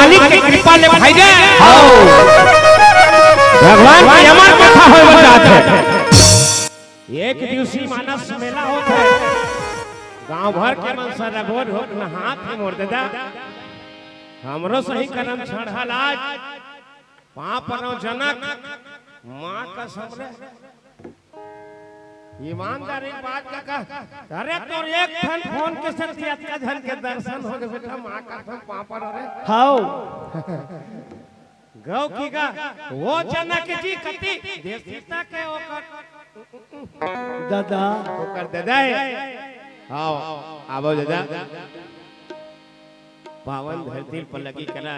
मालिक के कृपा ले भाई रे भगवान की अमर कथा होय बजात है। एक दिवसी मानस मेला होता है, गांव भर के मन से रगोर हो न हाथ में मोड़ देदा हमरो सही करम छड़हल आज पाप पनो जनक मां का समरे ईमानदारी बात का अरे तो एक ठन फोन के साथ का धन के दर्शन हो गए बेटा मां का तुम पापड़ रे हाउ गौ की का वो जनक जी कति देवता के ओकर दादा ओकर दादा है। आओ आवो दादा पावन धरती पर लगी करा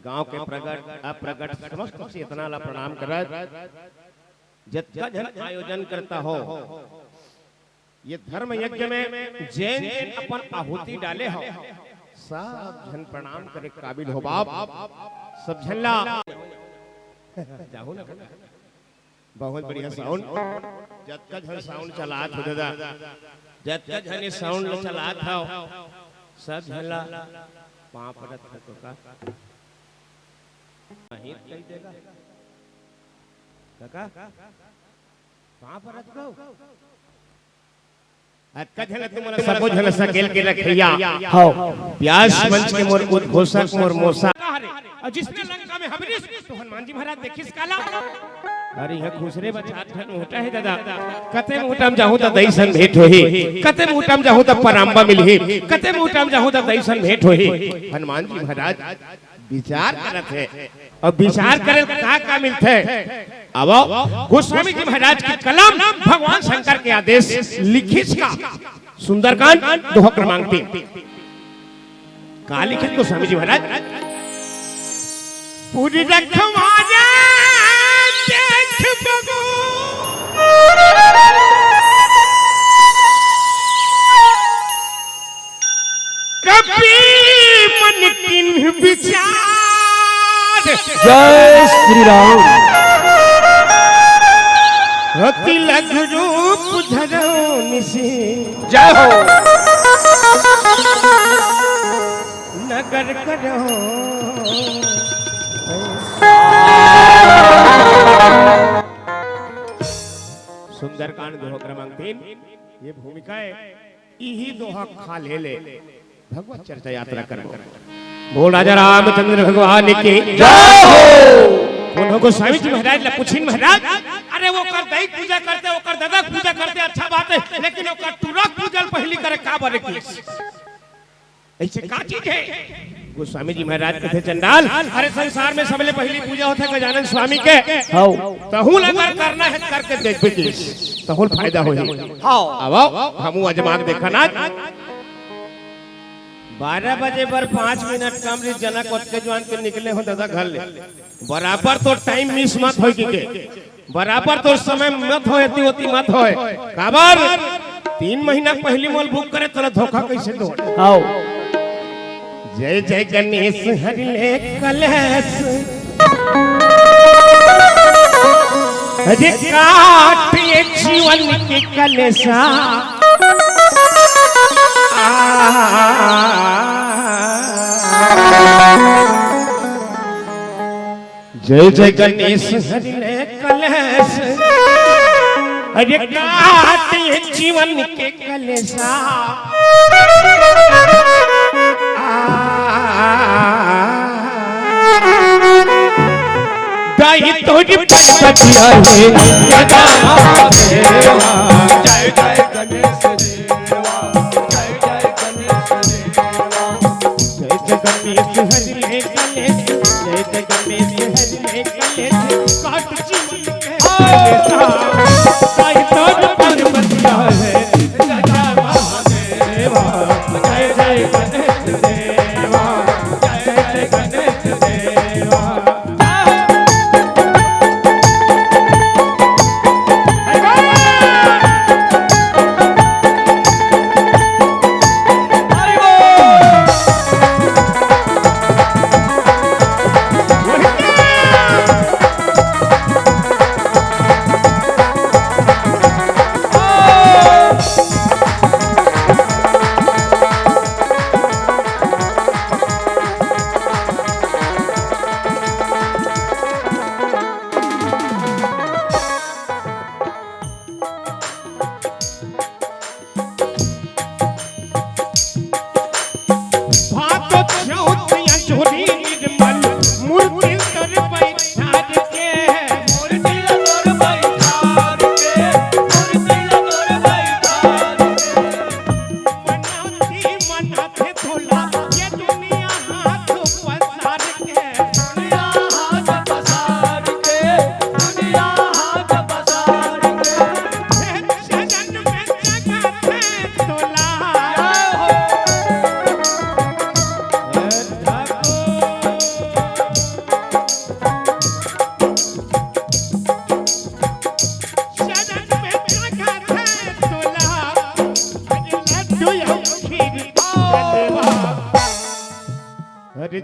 गांव के प्रगट अप्रगट समस्त से इतना ला प्रणाम करा जितना जन आयोजन करता हो ये धर्म यज्ञ में जैन अपन आहुति डाले हो सब जन प्रणाम करे काबिल हो बाप सब झल्ला जाओ ना बहुत बढ़िया साउंड जितना जन साउंड चलात हो दादा जितना जन साउंड चलात हो सब झल्ला पांव पड़त तो का नहीं कह देगा काका कहां पर रख दो अक्का झल तुमला सब झल सकेल के रखिया हाउ व्यास मंच के मोर उद्घोषक मोर मोसा और जिसने लंका में हबरीश तो हनुमान जी महाराज देखिस काला अरे यह खुसरे बचा धन होता है दादा कते मुटम जाहू त दैसन भेंट होही कते मुटम जाहू त परांबा मिलही कते मुटम जाहू त दैसन भेंट होही हनुमान जी महाराज विचार करत है और विचार करे का मिलते अब गोस्वामी जी महाराज की कलम भगवान शंकर के आदेश लिखित का सुंदरकांड दोहा क्रमांक 3 का लिखित गोस्वामी जी महाराज पूरी रखवारे देख बगो कभी मन किन्ह विचार जय श्री राम अति लघु रूप धरो निसी जय हो नगर करो सुंदरकांड दोहा क्रमांक 3 ये भूमिका है यही दोहा खा ले भगवत चर्चा यात्रा करो बोल राजा रामचंद्र भगवान की जय हो। उन्हों गोस्वामी जी महाराज ला पूछिन महाराज अरे वो कर दई पूजा करते वो कर दादा पूजा करते अच्छा बात है लेकिन वो कर तुरक पूजल पहली करे का बारे की ऐसे का चीज है गोस्वामी जी महाराज कहते चंडाल अरे संसार में सबले पहली पूजा होता है गजानन स्वामी के हाउ तहुल अगर करना है करके देख बेटी तहुल फायदा होई हाउ अब हमू अजमान देखा ना 12 बजे पर 5 मिनट कम रे जनक ओतके जवान के निकले हो दादा घर ले बराबर तो टाइम मिस मत होई के बराबर तो समय मत होए होती मत होए काबर 3 महीना पहली मोल बुक करे तोला धोखा कैसे दो हाउ जय जय गणेश हरि ले कलेश अरे काट ये जीवन के कलेशा जय जय गणेश हरि ले कलेश अरे काट ये जीवन के कलेशा दाई तोरी पतिया है सदा देवा जय जय गणेश देवा जय जय गणेश देवा जय जय गणेश हरि ले कलेश जय जय गणेश हरि ले कलेश काट जीवन के कलेशा दाई तोरी पतिया है सदा महादेवा जय जय गणेश देवा जय जय गणेश देवा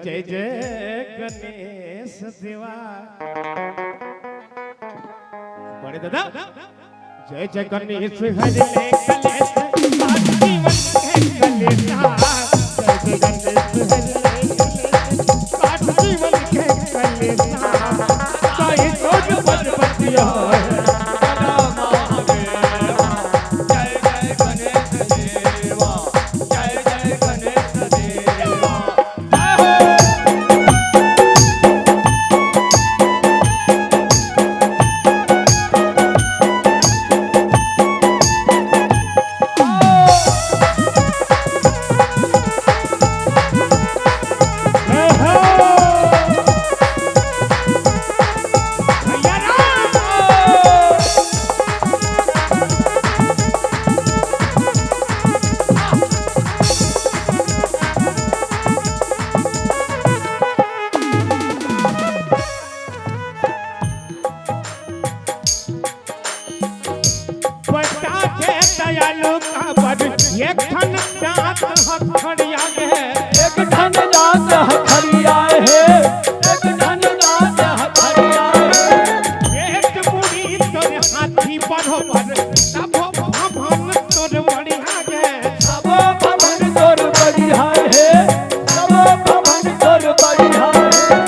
जय जय गणेश देवा बड़े दादा जय जय गणेश हरि ले कलेश आज जीवन के कलेशा जय जय गणेश हरि ले आज जीवन के कलेशा साई सोच पर बतिया एक ठन जात हखड़िया है एक धन जात हखड़िया है एक धन जात हखड़िया है एक मुड़ी तोर हाथी बढ़ो पर सब भवन तोर बढ़िया है सब भवन तोर बढ़िया है सब भवन तोर बढ़िया है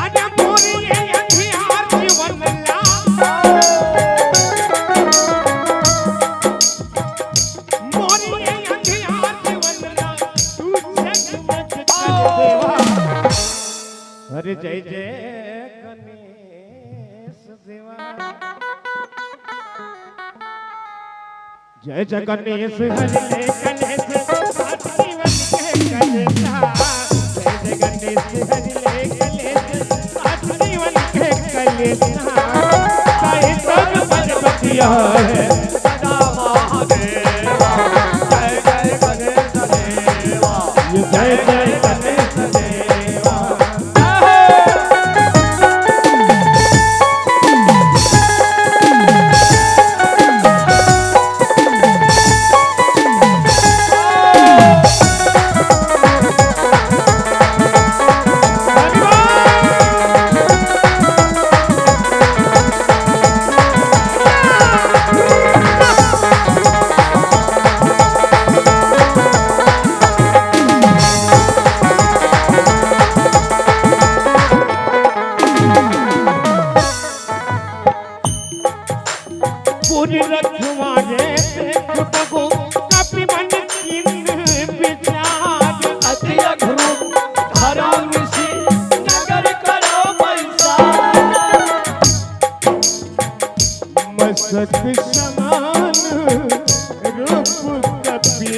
अरे मोरी ये अंधियार जीवन ला मोरी ये अंधियार जीवन ला तू जगमग कर देवा अरे जय जय गणेश देवा जय जय गणेश हरि ले गणेश आज जीवन के कलेशा जय जय गणेश हरि ले गणेश आज जीवन के कलेशा साई सोच पर बतिया है सदा महादेवा जय जय गणेश देवा जय जय गणेश देवा पूरी रखवारे देखो कपि मन किन विचार अति अघरू धराम ऋषि नगर करो पैसा मस्तक समान रूप कपि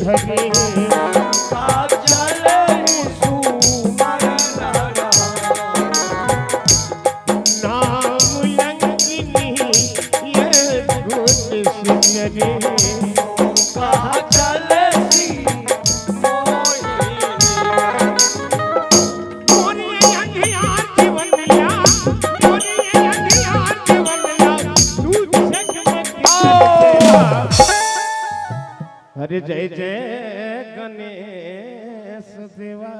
धरे काजल सुमर नरा नाम लंकिनी ये गुण सिंगरे काजल सी मोहिनी मोरी अंधियार जीवन ला मोरी अंधियार जीवन ला तू जगमग कर देवा अरे जय जय गणेश देवा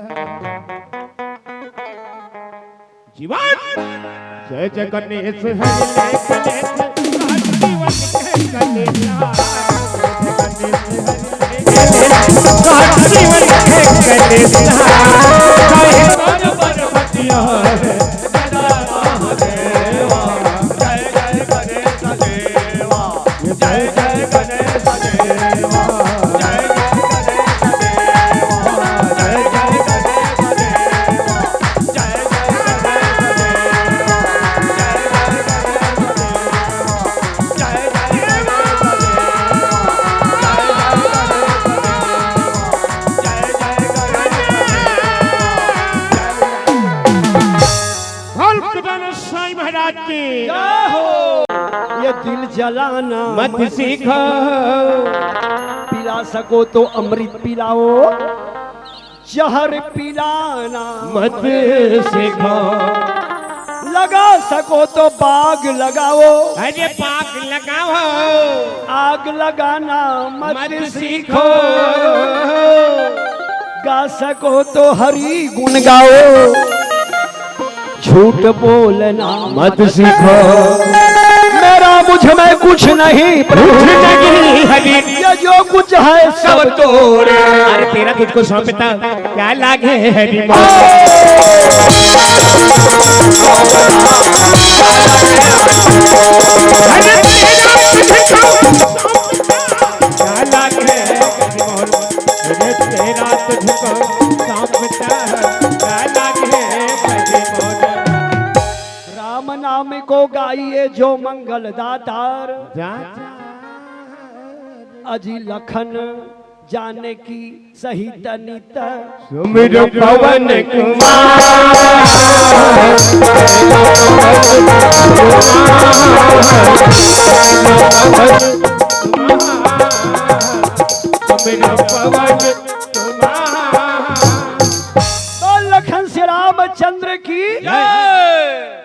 जीवन जय जय गणेश हरि ले गणेश आज जीवन के कलेशा जय जय गणेश हरि ले गणेश आज जीवन के कलेशा साई सोच पर बतिया है सदा महादेवा जय जय गणेश देवा जय जय गणेश देवा जय जय गणेश देवा जय जय गणेश देवा जय जय गणेश भोल कुदान साईं महाराज की जय हो ये दिल जलाना मत सीखो पिला सको तो अमृत पिलाओ जहर पिलाना मत सीखो लगा सको तो बाग लगाओ अरे पाक लगाओ आग लगाना मत मत सीखो सीखो गा सको तो हरि गुण गाओ, झूठ बोलना मत सीखो। मेरा मुझ में कुछ नहीं प्रभु, हरि ये जो कुछ है सब तोरे। अरे तेरा तुझको सौंपता क्या लागे हरि राम नाम को गाइए जो मंगल दातार, अजी लखन जाने की सही तनित। सुमिर पवन कुमार तो लखन श्री रामचंद्र की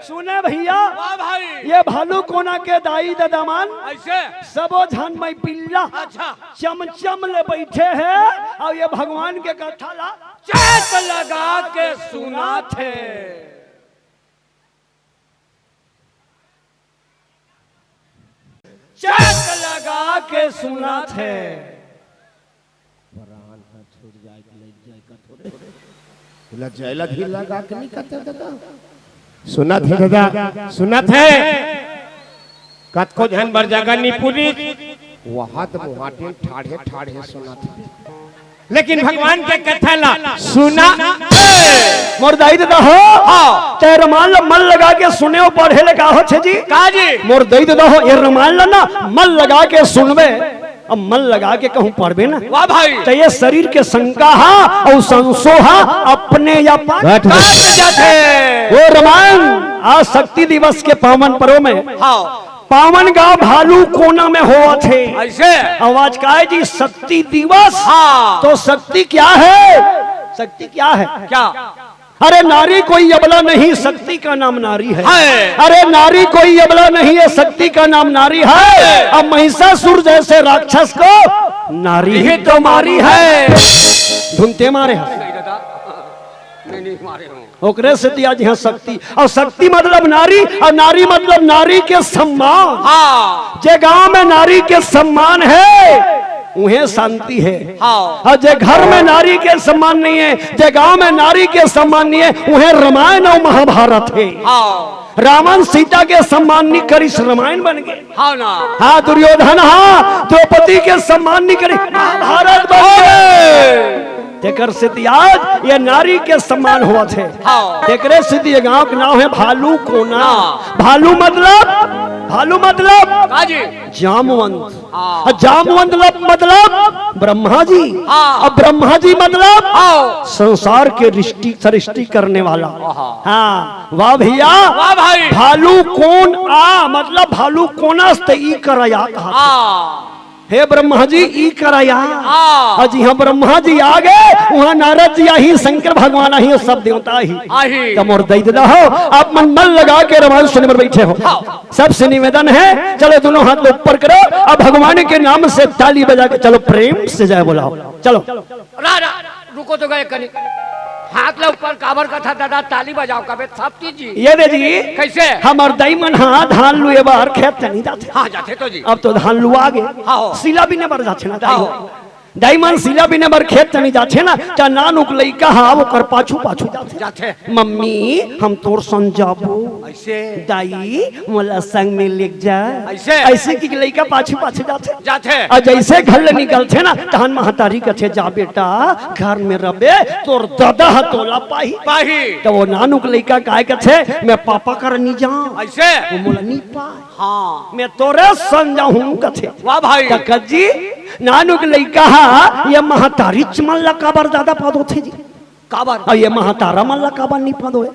सुने भैया। भाई ये भालू कोना के दाई ददामान ऐसे सबो धन में पिल्ला अच्छा चमचम ले बैठे हैं और ये भगवान के कथा ला चेत लगा के सुना थे। चेत लगा के सुना थे। सुना थे दादा, सुना थे कत को ध्यान बर जागा नी पूरी वहां तो मुहाटे ठाढ़े ठाढ़े सुना थे, लेकिन भगवान के कथा ला सुना मोर दाई दादा हो ते रमाल मन लगा के सुने हो पढ़े ले का हो छे जी का जी मोर दाई दादा हो ये रमाल ना मन लगा के सुनबे, अब मन लगा के कहूं पढ़बे ना वाह भाई तो ये शरीर के शंका हा और संसोहा अपने या पाठ जाते वो रामायण आज शक्ति दिवस के पावन पर्व में हाँ पावन गांव भालू कोना में हुआ थे। ऐसे आवाज का है जी शक्ति दिवस। हाँ तो शक्ति क्या है, शक्ति क्या है? क्या अरे नारी कोई अबला नहीं, शक्ति का नाम नारी है। है। अरे नारी कोई अबला नहीं है, शक्ति का नाम नारी है। अब महिषासुर जैसे राक्षस को नारी ही तो मारी है। ढूंढते मारे हैं नहीं मारे हूँ ओकरे से दिया जी हाँ शक्ति, और शक्ति मतलब नारी, और नारी मतलब नारी के सम्मान। हाँ जे गांव में नारी के सम्मान है उन्हें शांति है। हाँ और जे घर में नारी के सम्मान नहीं है, जे गांव में नारी के सम्मान नहीं है, उन्हें रामायण और महाभारत है। हाँ रावण सीता के सम्मान नहीं करी, रामायण बन गए। हाँ ना हाँ दुर्योधन हाँ द्रौपदी के सम्मान नहीं करी, महाभारत बन गए। तेकर सिद्धि आज ये नारी के सम्मान हुआ थे। हाँ तेकरे सिद्धि ये गांव के नाम है भालू कोना। भालू मतलब का जी जामवंत। हाँ जामवंत मतलब ब्रह्मा जी। हाँ अब ब्रह्मा जी मतलब हाँ संसार के सृष्टि करने वाला। हाँ वाह भैया वाह भाई भालू कोन आ मतलब भालू कोना से ई कराया कहा। हाँ हे ब्रह्मा जी ई कराया। हाँ जी हाँ ब्रह्मा जी आ गए, वहाँ नारद जी आई, शंकर भगवान आई, सब देवता ही आही तमोर दई ददा हो। आप मन लगा के रामायण सुनने पर बैठे हो। सबसे निवेदन है चलो दोनों हाथ ऊपर करो, अब भगवान के नाम से ताली बजा के चलो प्रेम से जय बोलाओ। चलो रुको तो गए कनी हाथ ला ऊपर काबर का था दादा ताली बजाओ कबे सब जी ये दे जी कैसे हमार दाई मन हाँ धान लुए बाहर खेत नहीं जाते। हाँ जाते तो जी अब तो धान लुआ गे हाँ सिला भी न बर जाते ना दाई हाँ दाई मन सिला भी न बर खेत नहीं जाते ना चा नानुक लइका हाँ वो कर पाछू पाछू जाते जाते मम्मी हम तोर संग जाबो ऐसे दाई मोला संग में ले जा ऐसे ऐसे की लइका पाछू पाछू जाते जाते और जैसे घर ले निकलते ना तहन महतारी कथे जा बेटा घर में रबे तोर दादा हतोला पाही पाही तो वो नानुक लइका काय कथे मैं पापा कर नहीं जाऊं ऐसे वो मोला नहीं पाए हाँ मैं तोरे संग जाऊं कथे वाह भाई जी नानुक लइका ये महतारी चमन लकाबर दादा पादो थे जी काबर और ये महतारा मन लकाबर नहीं पादो है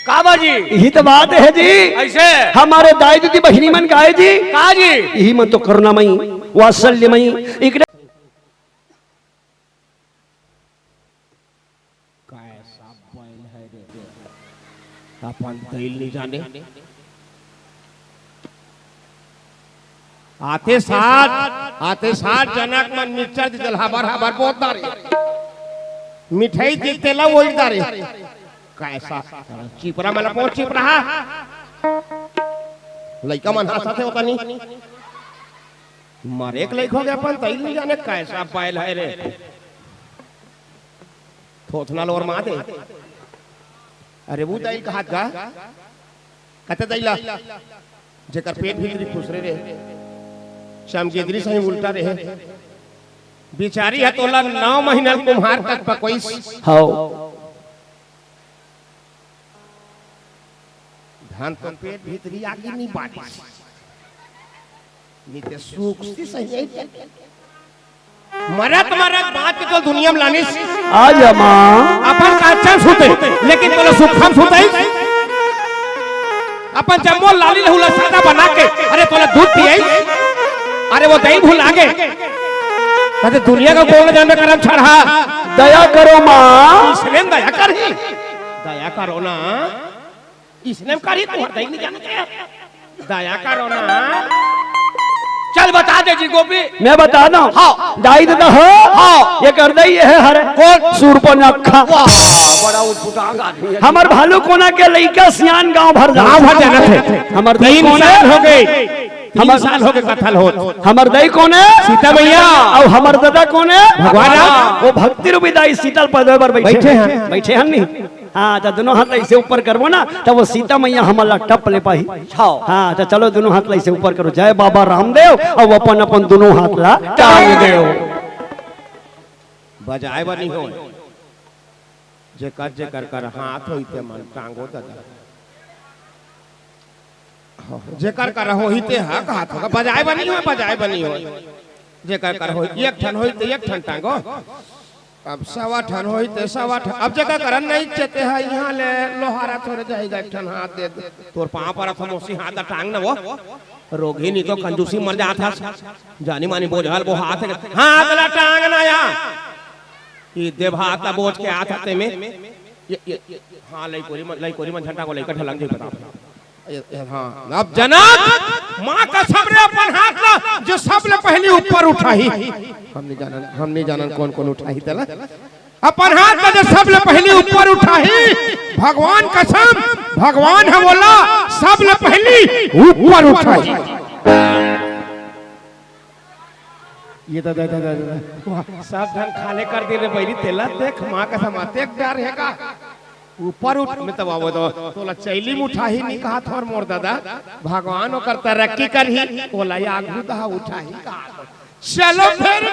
काबर जी यही तो बात है जी। ऐसे हमारे दाई दीदी बहिनी मन गाए जी का जी यही मन तो करुणामयी वात्सल्यमयी इकडे कैसा बैल है रे अपन तैल नहीं जाने आते साथ जनक मन मिक्सर दे हबर हबर बहुत दारी मिठाई दिखतेला ओळखता रे कैसा चिपरा मला पोट चिपरा हा लइका मन हंसते होता नहीं मारे एक लइक हो गया अपन तई नहीं जाने कैसा पायल है रे थोथना लोर मां दे अरे वो दाई का हाथ गा कते दैला जेकर पेट भीतरी खुसरे रे शाम के दृश्य ही उल्टा रहे बिचारी है तोला 9 महीना कुम्हार तक पकोई हाउ धान तो पेट भीतरी आगे नहीं बाटी नीते सुख सी सही मरत मरत बात के तो दुनिया में लानी आज मां अपन का अच्छा सुते लेकिन तोला सुखम सुते अपन जम्मो लाली लहुला सादा बना के अरे तोला दूध पिए अरे वो दही भूल आगे अरे दुनिया का कौन जाने करम छड़ा दया करो मां इसने दया कर ही दया करो ना इसने कर ही तू दही नहीं जानते दया करो ना चल बता दे जी गोपी मैं बता दूं हाँ दाई दादा हो हाँ ये कर दई है हर कौन सूरपनखा बड़ा उठपुटांग आदमी है हमर भालू कोना के लइका सियान गांव भर जाना थे हमर दई 3 कोने साल हो गए 3 साल हो गए कथल हो हमर दई कोने सीता मैया और हमर दादा कोने भगवान वो भक्ति रूपी दाई शीतल पद पर बैठे हैं नहीं हाँ तो दोनों हाथ ऐसे ऊपर करबो ना तो वो सीता मैया हमला टप ले पाही हाँ तो चलो दोनों हाथ ऐसे ऊपर करो जय बाबा रामदेव और अपन अपन दोनों हाथ ला टांग देओ बजाए बनी हो जे कर हाथ होइते मन टांगो दादा जे कर होइते हक हाथ होगा बजाए बनी हो जे कर हो एक ठन होइते एक ठन टांगो अब सवा ठन होइते सवा ठन अब जगह करन नहीं चते है यहां ले लोहारा थोड़े जाएगा एक ठन हाथ दे तोर पांव पर थमोसी हाथ टांग ना वो रोगी नहीं तो कंजूसी मर जाता जानी मानी बोझल वो हाथ ला टांग ना या ये देवहाता बोझ के हाथ आते में हां लई कोरी मन झंडा को लेकर ढलंग जी बता हाँ अब जनक माँ का सबरे अपन हाथ ला जो सबले पहले ऊपर उठाई हम नहीं जानन कौन कौन उठाई तला अपन हाथ ला जो सबले पहले ऊपर उठाई भगवान कसम भगवान है बोला सबले पहले ऊपर उठाई ये दादा सावधान खाले कर दे रे बैरी तेला देख माँ कसम देख डर हैगा ऊपर उठ में तब आवो तोला चैली मुठाही नहीं कहा थोर मोर दादा भगवान ओ करता रक्की करही ओला आगू दहा उठाही चलो फिर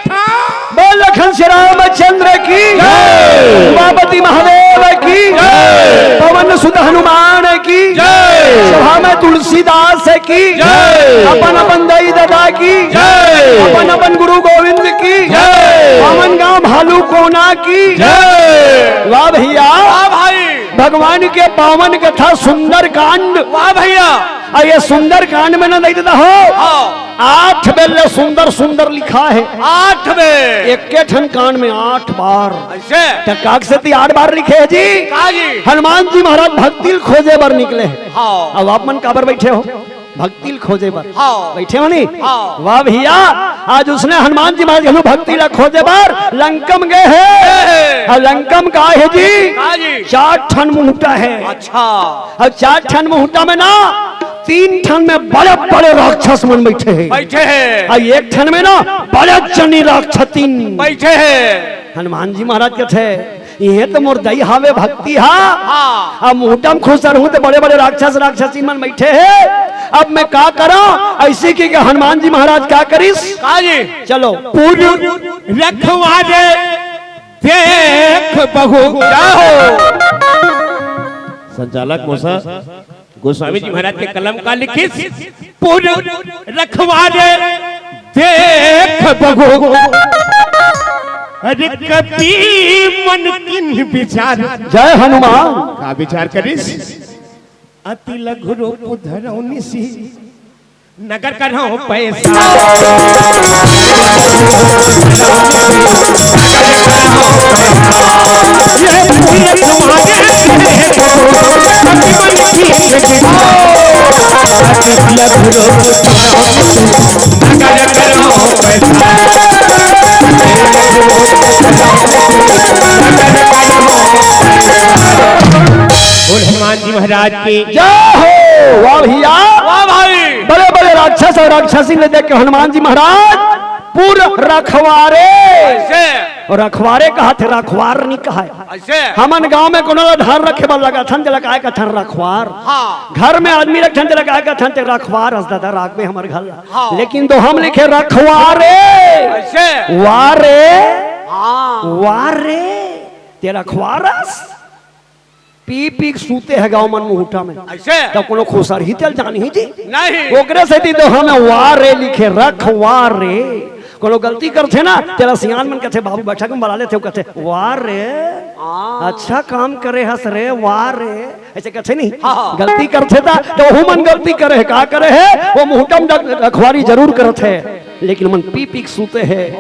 बोल लखन श्री रामचंद्र की जय उमापति महादेव की जय पवन सुत हनुमान की जय सभा में तुलसीदास की जय अपन अपन दई दादा की जय अपन अपन गुरु गोविंद की जय पवन गांव भालू कोना की जय वाह भैया वाह भाई भगवान के पावन कथा सुंदर कांड वाह भैया और ये सुंदर कांड में ना दई दादा हो 8 बेले सुंदर सुंदर लिखा है 8 में एक के ठन कांड में 8 बार ऐसे टकाक से 8 बार लिखे है जी हनुमान जी महाराज भक्ति खोजे बर निकले हैं अब आप मन काबर बैठे हो भक्ति खोजे बर बैठे हो नहीं वाह भैया आज उसने हनुमान जी महाराज भक्ति ला खोजे बर लंकम गए है और लंकम का है जी 4 ठन मुहूर्ता है अच्छा और 4 ठन मुहूर्ता में ना 3 ठन में बड़े बड़े राक्षस मन बैठे हैं और एक ठन में ना बड़े जनी राक्षस बैठे हैं हनुमान जी महाराज के थे ये तो मोर दई हावे भक्ति हा अब मुहूर्तम खुश रहूं तो बड़े बड़े राक्षसी मन बैठे हैं अब मैं क्या करा ऐसे की हनुमान जी महाराज क्या करिस चलो रखवा दे देख बहु संचालक मोसा गोस्वामी जी महाराज के कलम का लिखित पुर रखवा दे देख बहु अरे कपी मन किन विचार जय हनुमान का विचार करिस अति लघु रूप धरौनी सी नगर करहु पैसा ये हनुमान जी महाराज की जय हो। वाह भैया, वाह भाई। बड़े बड़े राक्षस और राक्षसी ने देख के हनुमान जी महाराज पूरे रखवारे, ऐसे और रखवारे कहा थे, रखवार नहीं कहा है। ऐसे हमन गांव में कोनो धार रखे बल लगा थन लगाए का थन रखवार। हाँ घर में आदमी रख थन लगाए का थन ते रखवार हंस दादा राग में हमर घर। हाँ। लेकिन तो हम लिखे रखवारे, ऐसे वारे हाँ वारे ते रखवारस पी पी के सूते है गांव मन मुहूटा में। ऐसे तो कोनो खुसर ही चल जानी ही जी नहीं ओकरे से तो हमें वारे लिखे रखवारे। कोनो गलती करते ना तेरा सियान मन कहते बाबू बैठक में बुला लेते कहते वाह रे अच्छा काम करे हस रे वाह रे ऐसे कहते नहीं। हाँ। गलती करते था तो वो मन गलती करे है का करे है वो मुहटम रखवारी जरूर करते है लेकिन मन पी पी सूते है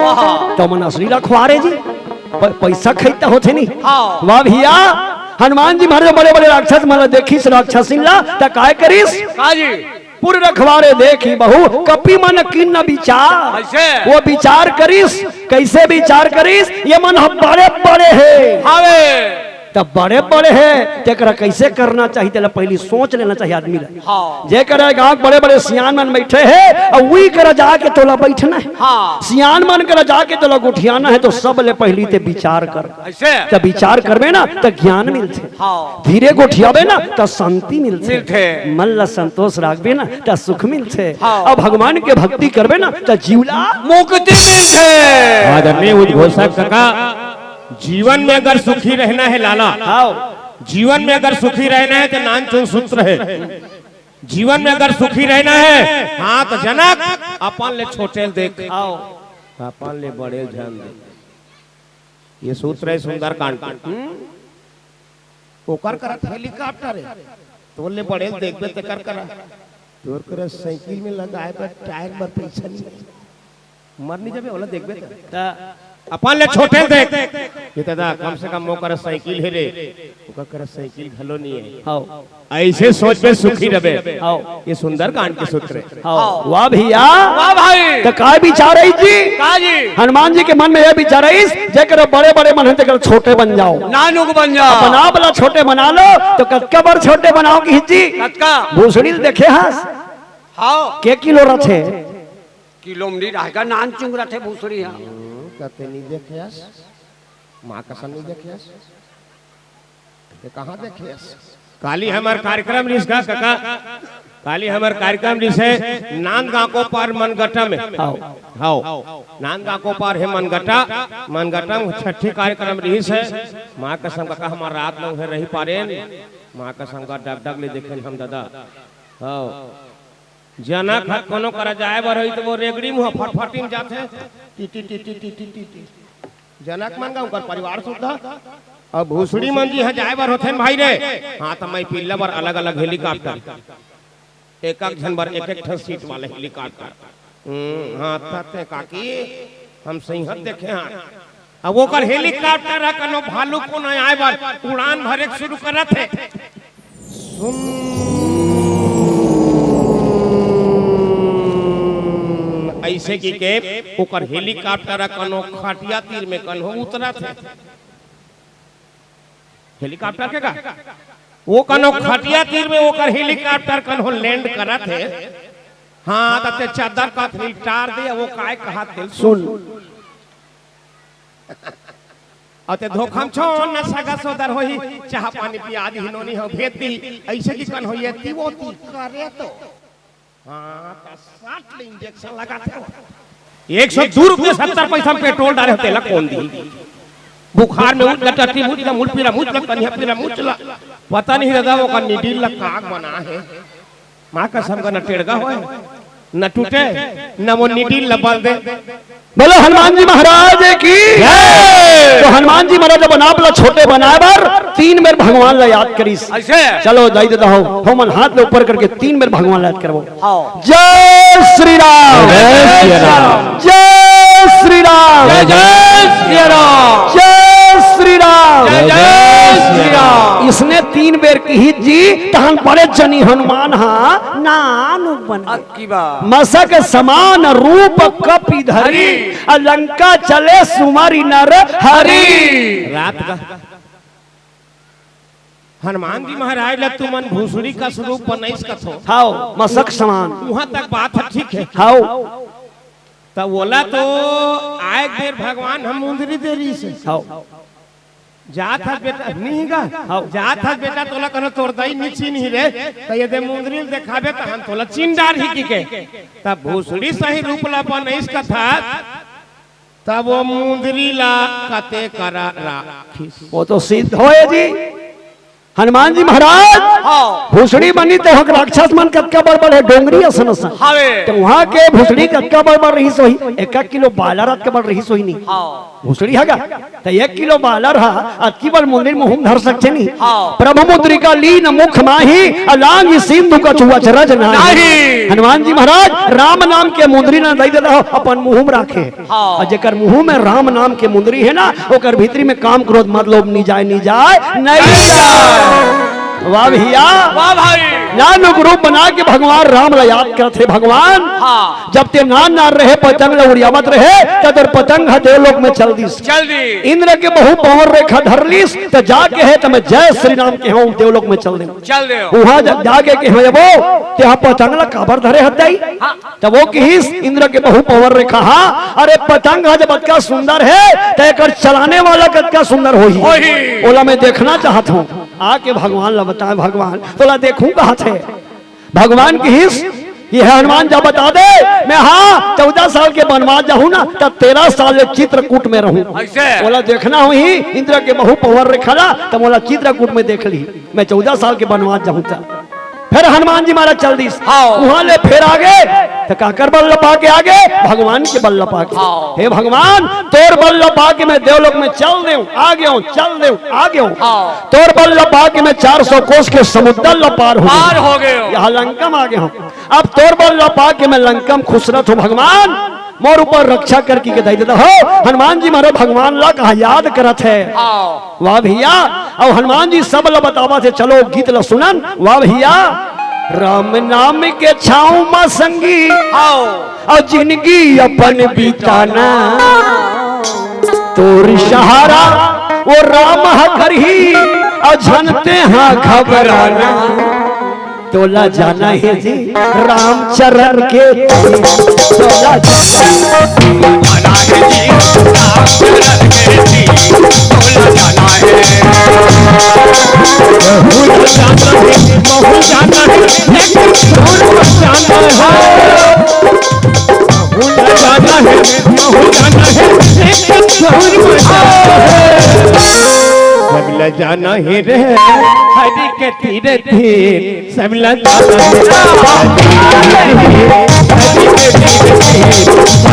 तो मन असली रखवारे जी पैसा खरीदता होते नहीं। हाँ। वाह भैया हनुमान जी महाराज बड़े बड़े राक्षस मन देखी राक्षसी ला त काय करीस काजी पूरे रखवारे देखी बहु कपी मन किन्न विचार ऐसे वो विचार करीस कैसे विचार करीस ये मन बड़े बड़े है हावे तब बड़े बड़े है तेकरा कैसे करना चाहिए तेला पहली सोच लेना चाहिए आदमी ला। हाँ जे करे गांव बड़े बड़े सियान मन बैठे है और वही करे जाके तोला बैठना है। हाँ सियान मन करे जाके तोला गुठियाना है तो सब ले पहली ते विचार कर ऐसे जब विचार करबे ना तो ज्ञान मिलते। हाँ धीरे गोठियाबे ना तो शांति मिलते मिलते। मन ला संतोष राखबे ना तो सुख मिलते। हाँ। और भगवान के भक्ति करबे ना तो जीवला मुक्ति मिलते। आदरणीय उद्घोषक काका जीवन में अगर सुखी रहना है लाला जीवन में अगर सुखी रहना है तो नानचुन सूत्र है। जीवन में अगर सुखी रहना है हाँ तो जनक अपन ले छोटे देख अपन ले बड़े ध्यान दे। ये सूत्र है सुंदर कांड ओकर करत हेलीकॉप्टर है तो ले बड़े देखबे ते कर करा तोर करे साइकिल में लगाए पर टायर पर पीछे नहीं मरनी जबे ओला देखबे त अपन ले छोटे देख ये दादा कम से कम मो कर साइकिल है रे ओकर कर साइकिल घलो नहीं है ऐसे सोच में सुखी रहे। ये सुंदर कांड के सूत्र है। वाह भैया वाह भाई तो काय विचार है जी काजी हनुमान जी के मन में यह विचार है जेकर बड़े बड़े मन है तेकर छोटे बन जाओ नानुक बन जाओ अपना वाला छोटे बना लो तो कतका बार छोटे बनाओ की जी कतका भूसड़ी देखे हस हाँ के किलो रथे किलो में रहेगा नान चुंग रथे भूसड़ी हाँ कहते नहीं देखियस माँ कसम नहीं देखियस ये कहाँ देखियस काली हमार कार्यक्रम रिश्का काका काली हमार कार्यक्रम रिश्े नांदगांव को पार मनगट्टा में हाउ नांदगांव को पार है मनगट्टा में छठी कार्यक्रम रिश है माँ कसम काका हमार रात लोग है रही पारे माँ कसम का डग डग ले देखे हम दादा हाउ जनक हर कोनो करा जाए बर होई तो वो रेगड़ी मुंह फटफटी में जाते टी टी टी टी टी टी टी जनक मन का परिवार सुधा और भूसड़ी मन जी है जाए बर होथे भाई रे हां त मैं पिल्ला बर अलग अलग हेलीकॉप्टर एक एक जन बर एक एक सीट वाले हेलीकॉप्टर हां तते काकी हम सिंहत देखे हां अब वो कर हेलीकॉप्टर है कनो भालू को न आए बर उड़ान भरे शुरू करत है ऐसे की के ओकर हेलीकॉप्टर कनो खटिया तीर में कनो उतरत है हेलीकॉप्टर के का वो कनो खटिया तीर में ओकर हेलीकॉप्टर कनो लैंड करत है हां तते चादर का फिल्टर दे वो काय कहा दिल सुन अते धोखम छो न सगा सोदर होई चाह पानी पिया दी हिनोनी हो भेद दी ऐसे की कन होई ती वो ती करे तो हाँ 60 इंजेक्शन लगाते हो 102 रुपये 70 पैसा पेट्रोल डाले होते कौन दी बुखार में उठ लटटी मुझला मुल पीला मुझला कन्या पीला मुझला पता नहीं दादा वो का निडिल ला काग बना है मां कसम का न टेड़गा होए न टूटे न वो निडिल लबल दे बोलो हनुमान जी महाराज की तो हनुमान जी महाराज बना अपना छोटे बनाए बार 3 बार भगवान ला याद करी ऐसे चलो दाई देता हो हम मन हाथ में ऊपर करके 3 बार भगवान ला याद करबो हाँ जय श्री राम जय श्री राम जय श्री राम जय श्री राम जय श्री राम जय श्री राम इसने 3 बार की जी तहन बड़े जनी हनुमान हां नानु बन अक्की बात मसक समान रूप कपि धरी लंका चले सुमारी नर हरि रात का हनुमान जी महाराज ला तुमन भूसड़ी का स्वरूप बनैस कथो हाओ मसक समान वहां तक बात है ठीक है हाओ तब बोला तो आए बेर भगवान हम मुंदरी देरी से हाओ जा था बेटा नहीं गा जा था बेटा तोला कनो तोड़ दई नीची नहीं रे तो ये दे मुंदरी देखाबे त हम तोला चिंडार ही के तब भूसड़ी सही रूप ला बनैस कथा तब वो मुंदरी ला कते करा राखिस वो तो सिद्ध होए जी हनुमान जी महाराज भूसड़ी बनी तो हक राक्षस मन कतका बड़ है डोंगरी असन असन तो वहां के भूसड़ी कतका बड़ रही सोही 1 किलो बाला रात के बड़ रही सोही नहीं भूसड़ी हैगा तो 1 किलो बाला रहा अतकी बड़ मुंदिर मुंह धर सकते नहीं प्रभु मुद्रिका लीन मुख माही अलांग सिंधु का चुआ चरज नाही हनुमान जी महाराज राम नाम के मुंदरी ना दई देता अपन मुंह में राखे और जेकर मुंह में राम नाम के मुंदरी है ना ओकर भीतरी में काम क्रोध मतलब नहीं जाए नहीं जाए वाह भैया वाह भाई नानुक रूप बना के भगवान राम ला याद करते भगवान जब ते नान रहे पतंग उड़ियावत रहे तदर पतंग देवलोक में चल दी इंद्र के बहु पवन रेखा धर लीस तो जाके है तो मैं जय श्री राम के हूँ देवलोक में चल दे वहां जाके के वो ते पतंग ला काबर धरे हताई तब वो किस इंद्र के बहु पवन रेखा अरे पतंग जब अतका सुंदर है तो एक चलाने वाला कतका सुंदर होही ओला मैं देखना चाहता हूँ आके भगवान ला बताए भगवान तोला देखूं कहाँ थे भगवान की हिस्स ये हनुमान जब बता दे मैं 14 साल के बनवास जाऊं ना तब 13 साल चित्रकूट में रहूं बोला देखना हुई इंद्र के बहु पवर रेखा तब बोला चित्रकूट में देख ली मैं 14 साल के बनवास जाऊं तब फिर हनुमान जी महाराज चल दी वहां ले फिर आगे तो काकर बल लपा के आगे भगवान के बल लपा के हे भगवान तोर बल लपा के मैं देवलोक में चल दे आगे हूँ चल दे आगे हूँ तोर बल लपा के मैं 400 कोस के समुद्र लपार हो गए यहाँ लंकम आगे हूँ अब तोर बल लपा के मैं लंकम खुसरत हूँ भगवान मोर ऊपर रक्षा करके के दई देता हो हनुमान जी महाराज भगवान ला कहा याद करत है वाह भैया अब हनुमान जी सब ला बतावा थे चलो गीत ला सुनन वाह भैया राम नाम के छाऊ मां संगी और जिंदगी अपन बीताना तोर सहारा वो राम करही और झनते हाँ घबराना तोला जाना है जी राम चरण के तोला जाना है जी राम चरण के तोला जाना है बहु जाना है लेकिन छोड़ जाना है बहु जाना है लेकिन छोड़ सबला जाना है रे हरि के तीरे तीर सबला जाना है हरि के तीरे तीर सबला जाना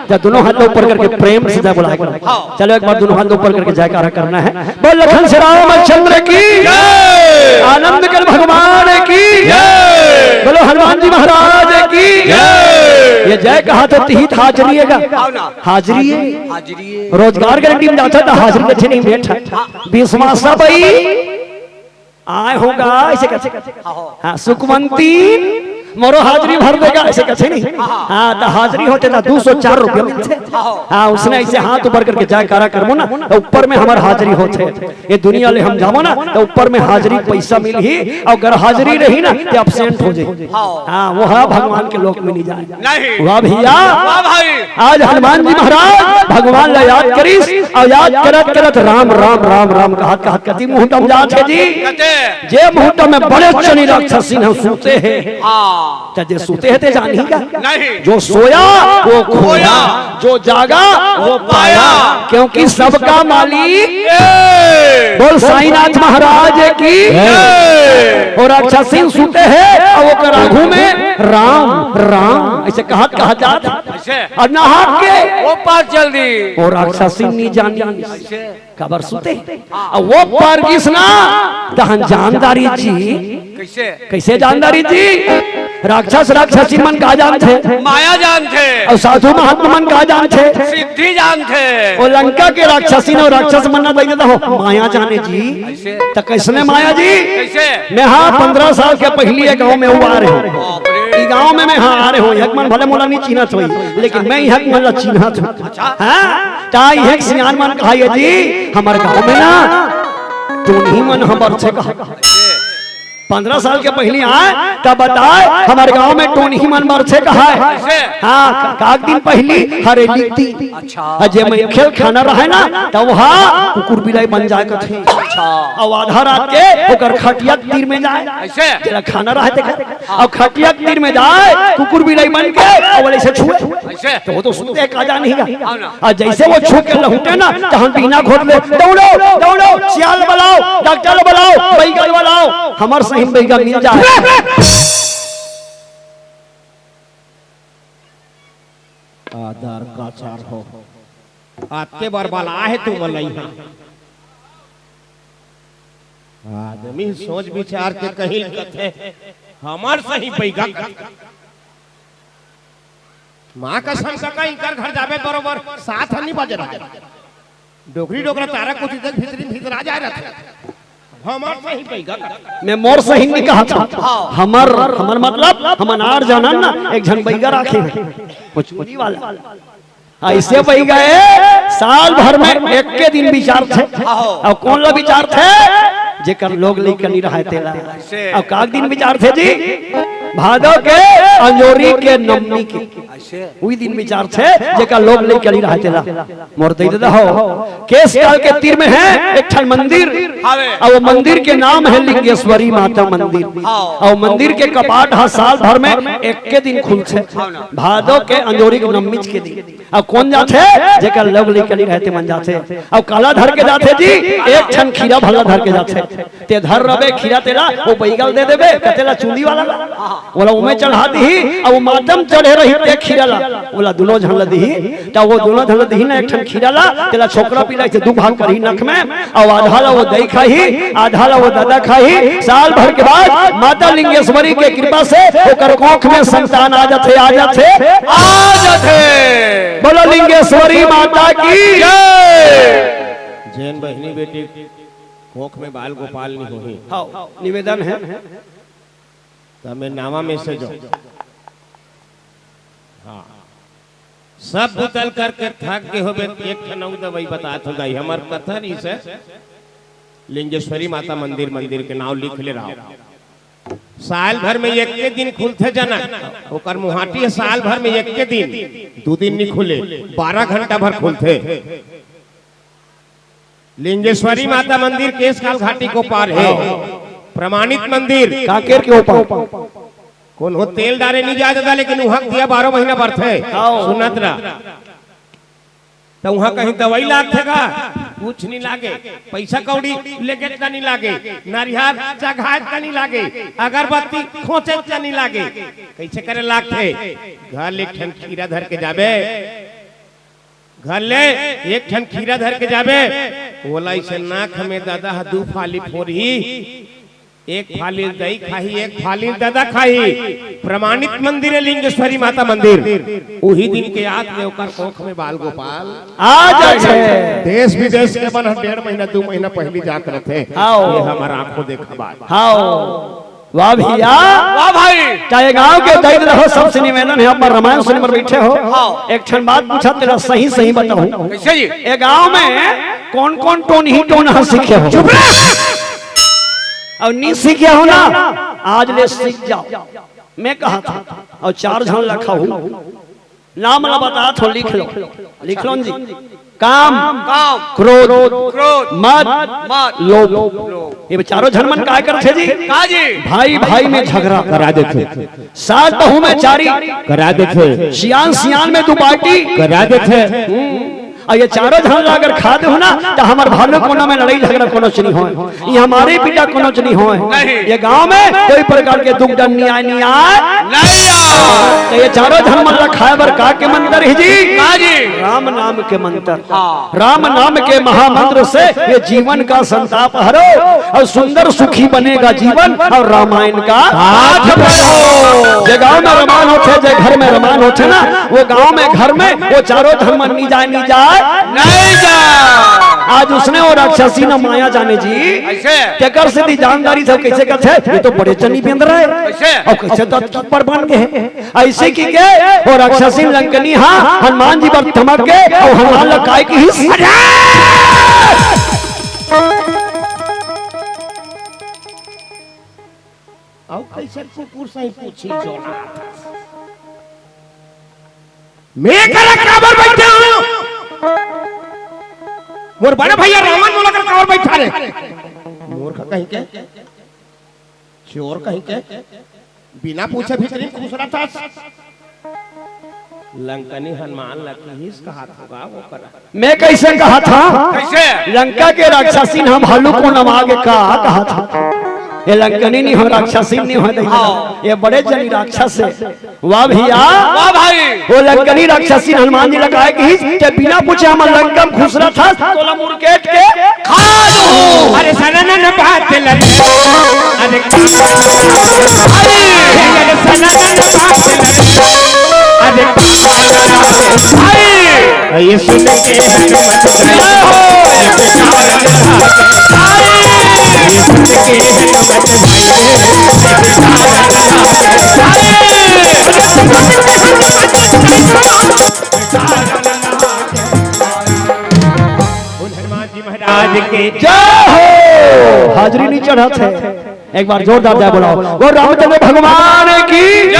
जब दोनों हाथ ऊपर करके प्रेम से बुला कर चलो एक बार दोनों हाथ ऊपर करके जयकारा करना है बोल लखन श्री रामचंद्र की आनंद कर भगवान की बोलो हनुमान जी महाराज की ये जय कहा तो तीत हाजरी है हाजरी है रोजगार गारंटी में जाता था हाजरी अच्छे नहीं बैठा विश्वास भाई आए होगा ऐसे कैसे हाँ सुखवंती मोरो हाजरी भर देगा ऐसे कैसे नहीं हाँ तो हाजरी होते ना 204 रुपये मिलते हाँ उसने ऐसे हाथ ऊपर करके जयकारा करबो ना तो ऊपर में हमारे हाजरी होते ये दुनिया ले हम जाओ ना तो ऊपर में हाजरी पैसा मिल ही और अगर हाजरी रही ना तो एब्सेंट हो जाए हाँ वो है भगवान के लोक में नहीं जाए वाह भैया आज हनुमान जी महाराज भगवान ला याद करीस और याद करत करत राम राम राम राम कहत कति मुहूर्तम जाते जी जे मुहूर्त में बड़े चनी राक्षस सिंह सूते हैं जे सूते हैं ते जानी का जो सोया वो खोया जो जागा वो पाया क्योंकि सबका मालिक बोल साईनाथ महाराज की और राक्षस सिंह सूते हैं और वो कराघू में राम राम ऐसे कहा जाता ऐसे और नहा के वो पार चल दी और राक्षसी नहीं जानी ऐसे खबर सुते और वो पार किसना तहन जानदारी जी कैसे कैसे जानदारी जी राक्षस राक्षसी मन का जान थे माया जान थे और साधु महात्मा मन का जान थे सिद्धि जान थे और लंका के राक्षसी ने राक्षस मन ना हो माया जाने जी ऐसे तो कैसने माया जी कैसे मैं हाँ 15 साल के पहले गांव में हुआ आ रहे हूँ बाप रे गांव में मैं हाँ आ रहे हूँ यक मन भले मोला नहीं चिन्हत हुई लेकिन मैं यक मन चिन्हत हूँ हाँ ताई है सियान मन कहा जी हमारे गांव में ना तू नहीं मन हमार से कहा 15 साल के पहले आए तब बताए हमारे गांव में टोनी मन मरछे कहा है हाँ काक दिन पहली हरेली थी अच्छा अजय में खेल खाना रहे ना तब वहाँ कुकुर बिलाई बन जाए थे अच्छा और आधा रात के ओकर खटिया तीर में जाए ऐसे तेरा खाना रहे थे और खटिया तीर में जाए कुकुर बिलाई बन के और ऐसे छुए ऐसे तो वो तो सुनते काजा नहीं हाँ गा ना। और जैसे वो छू के लहुटे ना तो हम बिना खोद ले दौड़ो दौड़ो सियाल बुलाओ डॉक्टर बुलाओ बैगल बुलाओ हमार सही बैगल मिल जाए आधार का चार हो आते बार बाला है तू मलाई आदमी सोच विचार के कहीं कथे हमार सही बैगा माँ का संग का कर घर जावे बरोबर साथ नहीं बज रहा डोगरी डोगरा तारा कुछ तक भीतर आ जा रहा था हमार सही बैगा मैं मोर सही नहीं कहा था हमर हमर मतलब हम अनार जानन ना एक जन बैगा रखे पुचपुरी वाला ऐसे बही गए साल भर में एक के दिन विचार थे और कौन ला विचार थे जेकर लोग लेकर नहीं रहे तेला और काक दिन विचार थे जी भादो के अंजोरी के नवमी के वही दिन विचार थे जेकर लोग लेकर नहीं रहे तेला मोर दे दे हो केस काल के तीर में है एक ठन मंदिर और वो मंदिर के नाम है लिंगेश्वरी माता मंदिर और मंदिर के कपाट हर साल भर में एक के दिन खुलते भादो के अंजोरी के नवमी के दिन और कौन जाते जेकर लोग लेकर नहीं रहते मन जाते और काला धर के जाते जी एक छन खीरा भला धर के जाते ते धर रबे खीरा तेला वो बैगल दे देबे कतेला चूंदी वाला बोला उमे चढ़ा दी और वो मातम चढ़े रही ते खीरा ला बोला दोनों झन दी त वो दोनों झन दी ना एक छन खीरा ला तेला छोकरा पिला से दू भाग करी नख में और आधा ला वो दही खाही आधा ला वो दादा खाही साल भर के बाद माता लिंगेश्वरी के कृपा से ओकर कोख में संतान आ जाते बोलो लिंगेश्वरी माता की जैन बहनी बेटी कोख में बाल गोपाल नहीं होही हाँ निवेदन है तमें नामा में से जो हाँ सब बुतल करके थक के होबे एक ठनऊ दवाई बतात हो गई हमार कथा नहीं से लिंगेश्वरी माता मंदिर के नाम लिख ले रहा साल भर में एक के दिन खुलते जना ओकर मुहाटी साल भर में एक के दिन 2 दिन नहीं खुले 12 घंटा भर खुलते लिंगेश्वरी माता मंदिर केस काल घाटी को पार है प्रमाणित मंदिर काकेर के ऊपर कौन हो तेल डाले नहीं जाता लेकिन वहां दिया 12 महीना बर्थ है सुनत रहा तो वहां कहीं दवाई लागते का कुछ नहीं लागे पैसा कौड़ी लेके का नहीं लागे नारियल चघात का नहीं लागे अगरबत्ती खोचे का नहीं लागे कैसे करे लागते घर ले ठन खीरा धर के जाबे घर ले एक ठन खीरा धर के जाबे बोला इसे नाक में दादा 2 फाली फोरी एक फाली दही खाही एक फाली दादा खाही प्रमाणित मंदिर है लिंगेश्वरी माता मंदिर वही दिन के याद में ओकर कोख में बाल गोपाल आ जाए देश विदेश के बन 1.5 महीना 2 महीना पहले जाकर थे ये हमारा आंखों देखा बात हाँ वाह भैया वाह भाई चाहे गांव के दैद रहो सबसे निवेदन है पर रामायण सुनने पर बैठे हो एक क्षण बात पूछा तेरा सही बताऊं कैसे जी ये गांव में कौन कौन टोन ही टोन सीखे हो चुप और नहीं सीखे हो ना आज ले सीख जाओ मैं कहा था और 4 झन रखा हूं नाम ला बता थो लिख लो जी काम क्रोध मद लोभ ये चारों झन मन काय करथे जी भाई भाई में झगड़ा करा देते सास बहू में चारी करा देते सियान में 2 पार्टी करा देते और ये चारों धान अगर खा दे हो ना तो हमार भालू कोना में लड़ाई झगड़ा कोनो चनी हो, ये हमारे पिता कोनो चनी हो। ये गांव में कोई प्रकार के दुख दंड नहीं आए तो ये चारों धन मन खाए बर का के मंत्र है जी? राम नाम के मंत्र। राम नाम के महामंत्र से ये जीवन का संताप हरो और सुंदर सुखी बनेगा जीवन और रामायण का पाठ पढ़ो। जे गांव में रमान होते, जे घर में रमान होते ना, वो गांव में घर में वो चारों धन मन नहीं जाए नहीं जाए। आज उसने और राक्षसी न माया जाने जी केकर से दी जानदारी सब कैसे करते, ये तो बड़े चनी बेंद रहे और कैसे तो पर बन गए ऐसे की के और राक्षसी लंकनी हाँ हनुमान जी पर धमक के और हनुमान लकाय की ही आओ कैसे कुकुर सही पूछी जोना मैं करा काबर बैठे हूं, मोर बड़े भैया रामन बोला कर काबर बैठा रे, मूर्ख कहीं के चोर कहीं के बिना पूछे भीतरी घुस रहा था। लंकनी हनुमान लकी कहा होगा वो करा। मैं कैसे कहा था? कैसे? लंका के राक्षसी हम भालू को नमागे कहा था। ये लंकनी नहीं हो, राक्षसी नहीं हो, ये बड़े जनी राक्षस है। वाह भैया वाह भाई, वो लंकनी राक्षसी हनुमान जी लगाए कि बिना पूछे हम लंका में घुस रहा था तोला मुर्केट के खा दो। अरे सनन बात लगे, अरे ये सुन के हनुमत हनुमान जी महाराज के जय हो। हाजरी नहीं चढ़ा थे, एक बार जोरदार जय बोलाओ। वो रामचंद्र भगवान की